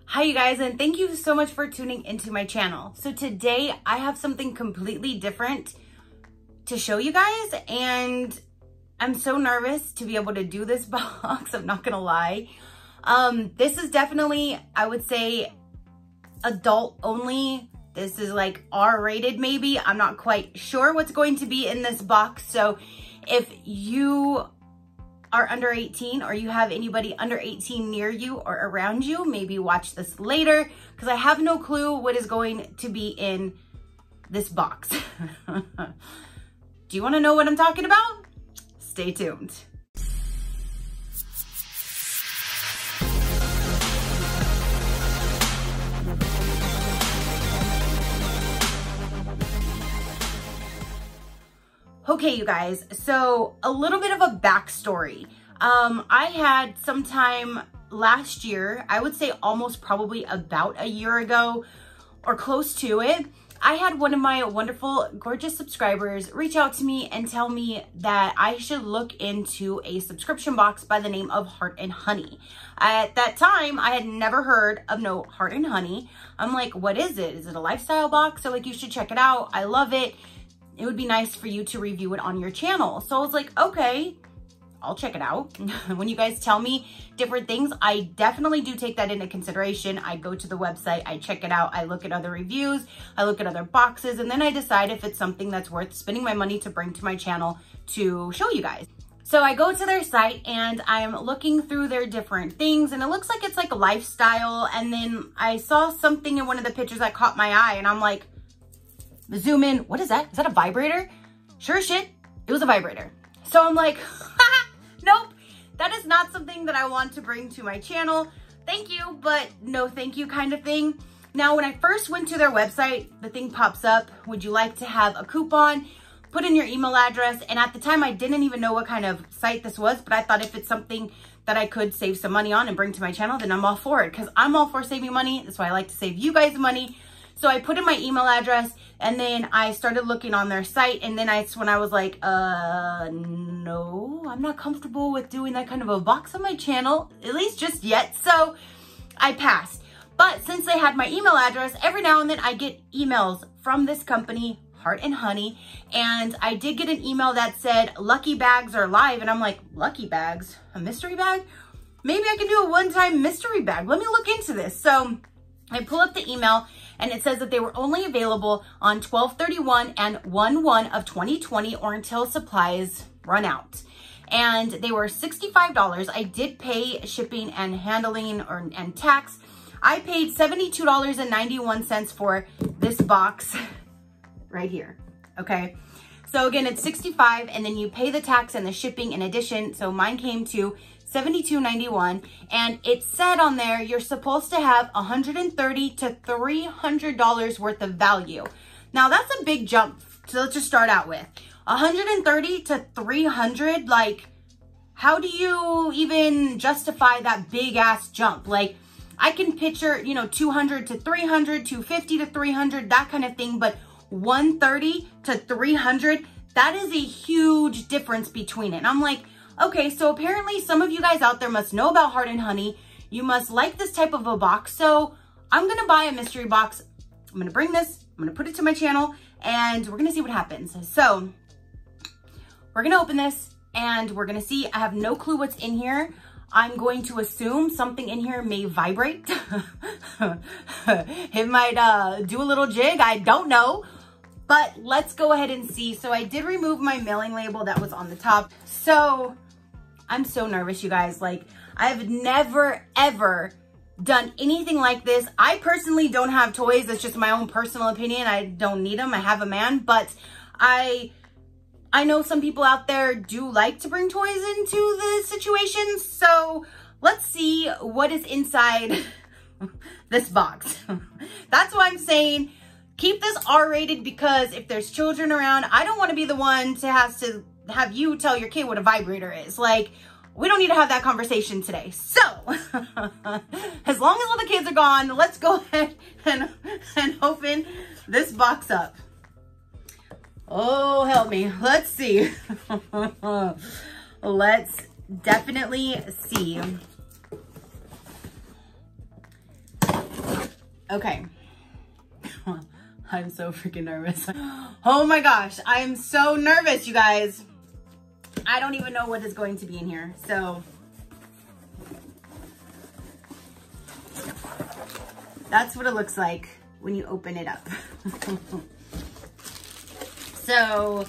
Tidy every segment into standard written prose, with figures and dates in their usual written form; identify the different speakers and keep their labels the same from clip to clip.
Speaker 1: Hi you guys, and thank you so much for tuning into my channel. So today I have something completely different to show you guys, and I'm so nervous to be able to do this box. I'm not gonna lie. This is definitely, I would say, adult only. This is like R-rated maybe. I'm not quite sure what's going to be in this box. So if you are under 18 or you have anybody under 18 near you or around you, maybe watch this later because I have no clue what is going to be in this box. Do you want to know what I'm talking about? Stay tuned. Okay, you guys, so a little bit of a backstory. I had sometime last year, I would say almost probably about a year ago or close to it, I had one of my wonderful, gorgeous subscribers reach out to me and tell me that I should look into a subscription box by the name of Heart and Honey. At that time, I had never heard of no Heart and Honey. I'm like, what is it? Is it a lifestyle box? So like, you should check it out. I love it. It would be nice for you to review it on your channel. So I was like, okay, I'll check it out. When you guys tell me different things, I definitely do take that into consideration. I go to the website, I check it out, I look at other reviews, I look at other boxes, and then I decide if it's something that's worth spending my money to bring to my channel to show you guys. So I go to their site and I'm looking through their different things, and it looks like it's like a lifestyle. And then I saw something in one of the pictures that caught my eye, and I'm like, zoom in, what is that? Is that a vibrator? Sure as shit, it was a vibrator. So I'm like, nope, that is not something that I want to bring to my channel. Thank you, but no thank you kind of thing. Now, when I first went to their website, the thing pops up, would you like to have a coupon? Put in your email address. And at the time, I didn't even know what kind of site this was, but I thought if it's something that I could save some money on and bring to my channel, then I'm all for it, because I'm all for saving money. That's why I like to save you guys money. So I put in my email address, and then I started looking on their site, and then when I was like, no, I'm not comfortable with doing that kind of a box on my channel, at least just yet. So I passed. But since they had my email address, every now and then I get emails from this company, Heart and Honey, and I did get an email that said lucky bags are live, and I'm like, lucky bags? A mystery bag? Maybe I can do a one-time mystery bag. Let me look into this. So I pull up the email, and it says that they were only available on 12/31 and 1/1 of 2020 or until supplies run out. And they were $65. I did pay shipping and handling and tax. I paid $72.91 for this box right here. Okay. So again, it's $65, and then you pay the tax and the shipping in addition. So mine came to $72.91, and it said on there you're supposed to have $130 to $300 worth of value. Now that's a big jump. So let's just start out with $130 to $300. Like, how do you even justify that big ass jump? Like, I can picture, you know, $200 to $300, $250 to $300, that kind of thing, but $130 to $300, that is a huge difference between it. And I'm like, okay, so apparently some of you guys out there must know about Heart and Honey. You must like this type of a box. So I'm going to buy a mystery box. I'm going to bring this, I'm going to put it to my channel, and we're going to see what happens. So we're going to open this, and we're going to see. I have no clue what's in here. I'm going to assume something in here may vibrate. It might do a little jig. I don't know. But let's go ahead and see. So I did remove my mailing label that was on the top. So I'm so nervous, you guys. Like, I've never, ever done anything like this. I personally don't have toys. That's just my own personal opinion. I don't need them. I have a man. But I know some people out there do like to bring toys into the situation. So let's see what is inside this box. That's why I'm saying keep this R-rated, because if there's children around, I don't want to be the one to have you tell your kid what a vibrator is. Like, we don't need to have that conversation today. So as long as all the kids are gone, let's go ahead and open this box up. Oh, help me. Let's see. Let's definitely see. Okay. I'm so freaking nervous. Oh my gosh, I am so nervous, you guys. I don't even know what is going to be in here. So that's what it looks like when you open it up. So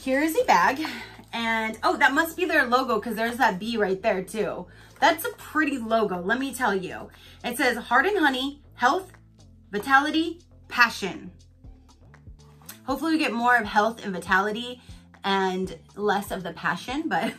Speaker 1: here's a bag, and oh, that must be their logo because there's that bee right there too. That's a pretty logo, let me tell you. It says Heart and Honey, Health, Vitality, Passion. Hopefully we get more of health and vitality and less of the passion, but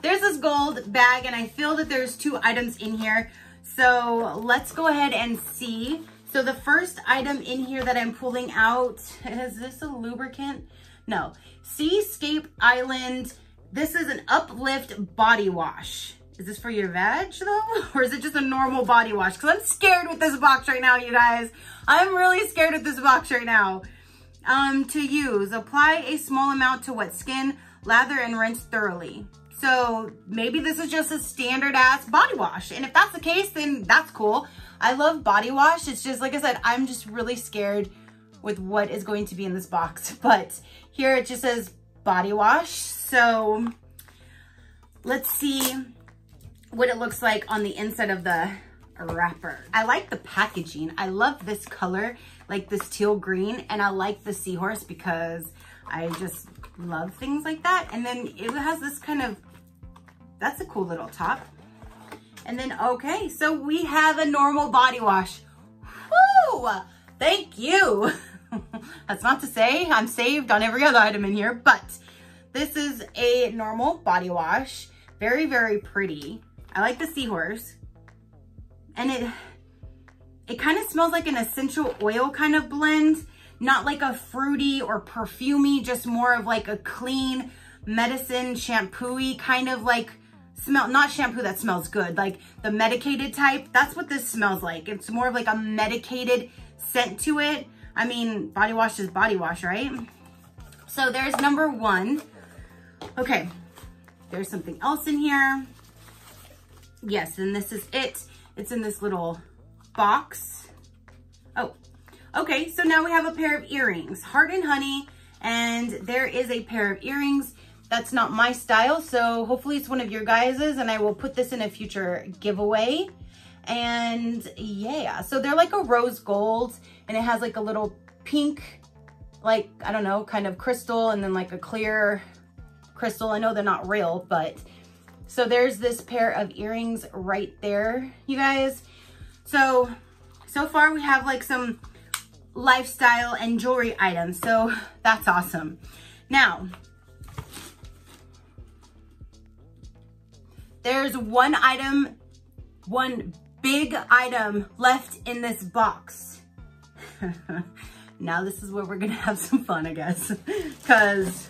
Speaker 1: there's this gold bag and I feel that there's 2 items in here. So let's go ahead and see. So the first item in here that I'm pulling out, is this a lubricant? No, Seascape Island. This is an uplift body wash. Is this for your veg though? Or is it just a normal body wash? Because I'm scared with this box right now, you guys. I'm really scared with this box right now. To use, apply a small amount to wet skin, lather and rinse thoroughly. So maybe this is just a standard ass body wash. And if that's the case, then that's cool. I love body wash. It's just, like I said, I'm just really scared with what is going to be in this box. But here it just says body wash. So let's see what it looks like on the inside of the wrapper. I like the packaging. I love this color, like this teal green, and I like the seahorse because I just love things like that. And then it has this kind of, that's a cool little top. And then, okay, so we have a normal body wash. Woo! Thank you. That's not to say I'm saved on every other item in here, but this is a normal body wash. Very, very pretty. I like the seahorse. And it kind of smells like an essential oil kind of blend. Not like a fruity or perfumey, just more of like a clean medicine shampoo-y kind of like smell. Not shampoo that smells good, like the medicated type. That's what this smells like. It's more of like a medicated scent to it. I mean, body wash is body wash, right? So there's number 1. Okay, there's something else in here. Yes, and this is it. It's in this little box. Oh, okay, so now we have a pair of earrings, Heart and Honey, and there is a pair of earrings. That's not my style, so hopefully it's one of your guys's, and I will put this in a future giveaway. And yeah, so they're like a rose gold, and it has like a little pink, like, I don't know, kind of crystal, and then like a clear crystal. I know they're not real, but so there's this pair of earrings right there, you guys. So far we have like some lifestyle and jewelry items, so that's awesome. Now, there's one item, one big item left in this box. Now this is where we're gonna have some fun, I guess, because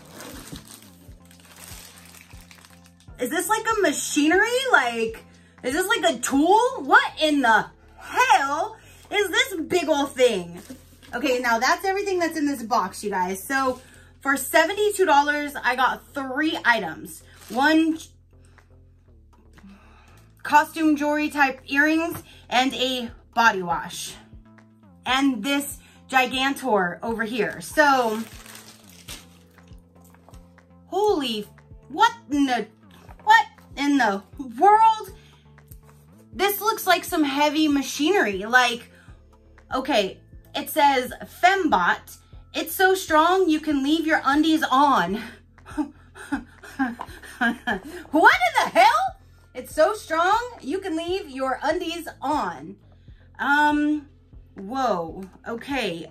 Speaker 1: is this like a machinery? Like, is this like a tool? What in the hell is this big old thing? Okay, now that's everything that's in this box, you guys. So for $72, I got 3 items. 1 costume jewelry type earrings and a body wash. And this Gigantor over here. So, holy, what in the world? This looks like some heavy machinery. Like, okay, it says Fembot. It's so strong you can leave your undies on. What in the hell? It's so strong you can leave your undies on. Whoa, okay.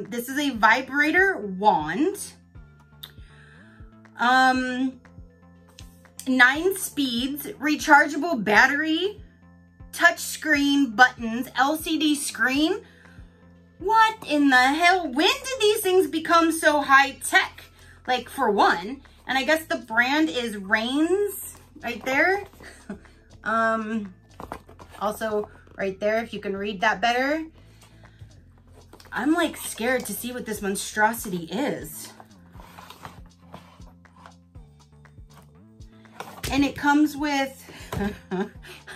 Speaker 1: This is a Vibrator Wand. 9 speeds, rechargeable battery, touch screen buttons, LCD screen. What in the hell? When did these things become so high tech? Like, for one, and I guess the brand is Reigns right there. Also right there, if you can read that better. I'm like scared to see what this monstrosity is. And it comes with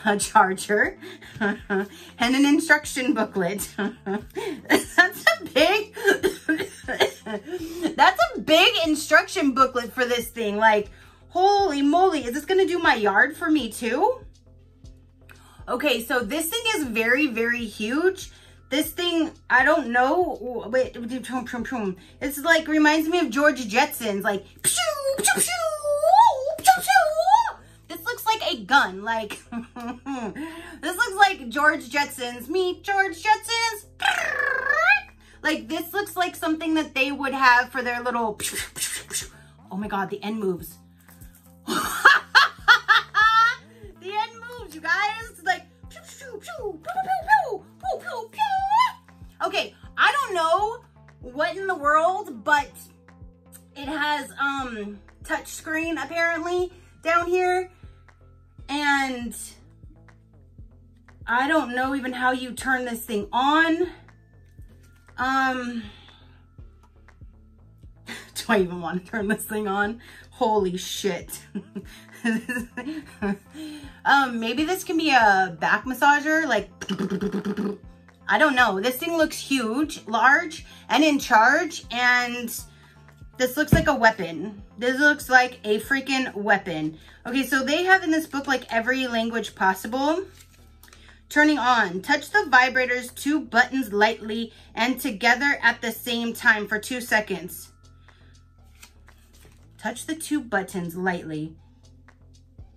Speaker 1: a charger. and an instruction booklet. That's a big instruction booklet for this thing. Like, holy moly, is this gonna do my yard for me too? Okay, so this thing is very, very huge. This thing, I don't know. Wait, it's like, reminds me of George Jetson's, like, pew, pew, pew, pew, pew. This looks like a gun, like, this looks like George Jetson's, meet George Jetson's. Like, this looks like something that they would have for their little, oh my God, the end moves. The end moves, you guys. It's like, pew, pew, pew, pew, pew, pew, pew, pew. Okay, I don't know what in the world, but it has touch screen apparently down here, and I don't know even how you turn this thing on. Do I even want to turn this thing on? Holy shit. Maybe this can be a back massager, like, I don't know. This thing looks huge, large, and in charge, and this looks like a weapon. This looks like a freaking weapon. Okay, so they have in this book like every language possible. Turning on. Touch the vibrator's 2 buttons lightly and together at the same time for 2 seconds. Touch the 2 buttons lightly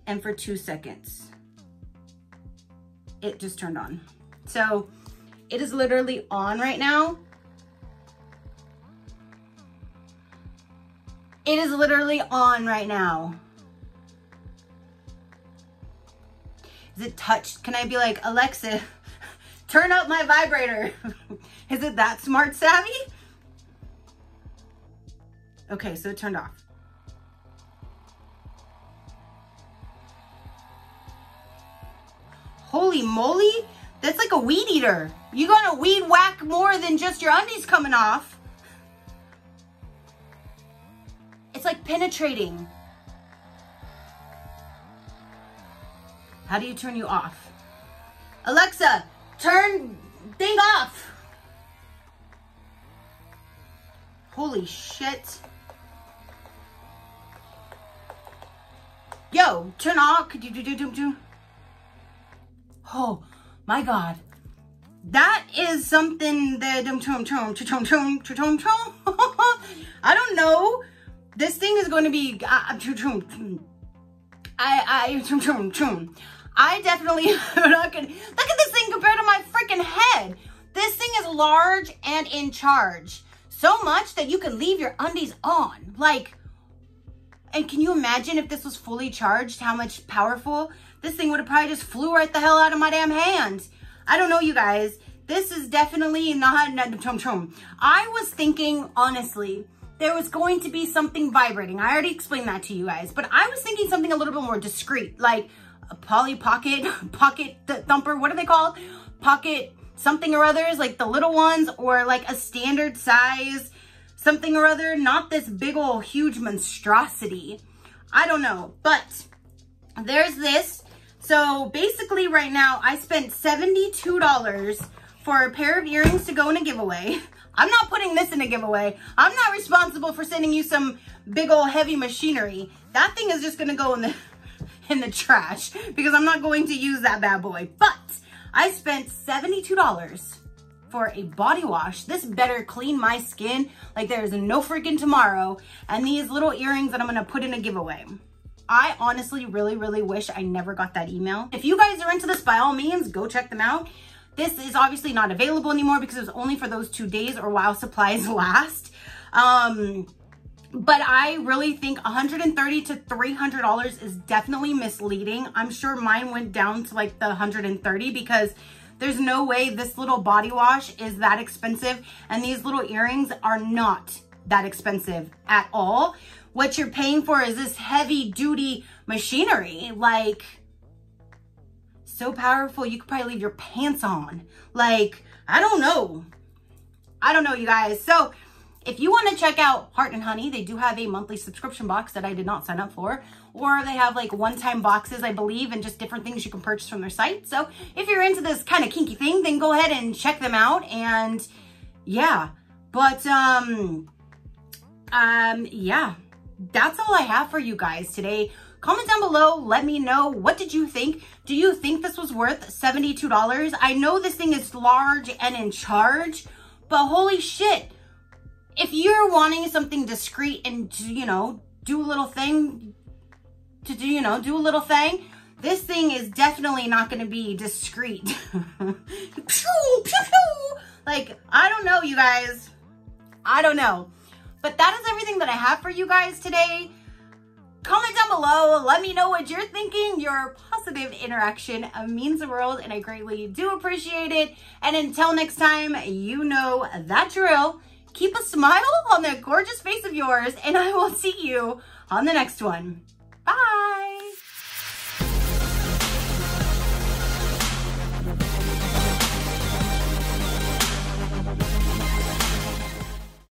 Speaker 1: and for 2 seconds. It just turned on. So it is literally on right now. It is literally on right now. Is it touched? Can I be like, Alexa, turn up my vibrator? Is it that smart savvy? Okay, so it turned off. Holy moly, that's like a weed eater. You're gonna weed whack more than just your undies coming off. It's like penetrating. How do you turn you off? Alexa, turn thing off. Holy shit. Yo, turn off. Could you do? Oh my God. That is something that I don't know. This thing is going to be I definitely am not gonna look at this thing compared to my freaking head. This thing is large and in charge. So much that you can leave your undies on. Like, and can you imagine if this was fully charged, how much powerful? This thing would have probably just flew right the hell out of my damn hands. I don't know, you guys. This is definitely not. I was thinking, honestly, there was going to be something vibrating. I already explained that to you guys, but I was thinking something a little bit more discreet, like a Polly Pocket Thumper. What are they called? Pocket something or others, like the little ones, or like a standard size something or other. Not this big old huge monstrosity. I don't know, but there's this. So basically right now I spent $72 for a pair of earrings to go in a giveaway. I'm not putting this in a giveaway. I'm not responsible for sending you some big old heavy machinery. That thing is just gonna go in the trash because I'm not going to use that bad boy. But I spent $72 for a body wash. This better clean my skin like there is no freaking tomorrow. And these little earrings that I'm gonna put in a giveaway. I honestly really, really wish I never got that email. If you guys are into this, by all means, go check them out. This is obviously not available anymore because it was only for those 2 days or while supplies last. But I really think $130 to $300 is definitely misleading. I'm sure mine went down to like the $130 because there's no way this little body wash is that expensive. And these little earrings are not that expensive at all. What you're paying for is this heavy duty machinery. Like, so powerful, you could probably leave your pants on. Like, I don't know, you guys. So if you want to check out Heart and Honey, they do have a monthly subscription box that I did not sign up for, or they have like one-time boxes, I believe, and just different things you can purchase from their site. So if you're into this kind of kinky thing, then go ahead and check them out. And yeah, but yeah, that's all I have for you guys today. Comment down below, let me know, what did you think? Do you think this was worth $72? I know this thing is large and in charge, but holy shit, if you're wanting something discreet and to, you know, do a little thing, this thing is definitely not going to be discreet. Like, I don't know, you guys. I don't know. But that is everything that I have for you guys today. Comment down below. Let me know what you're thinking. Your positive interaction means the world, and I greatly do appreciate it. And until next time, you know that drill. Keep a smile on that gorgeous face of yours, and I will see you on the next one.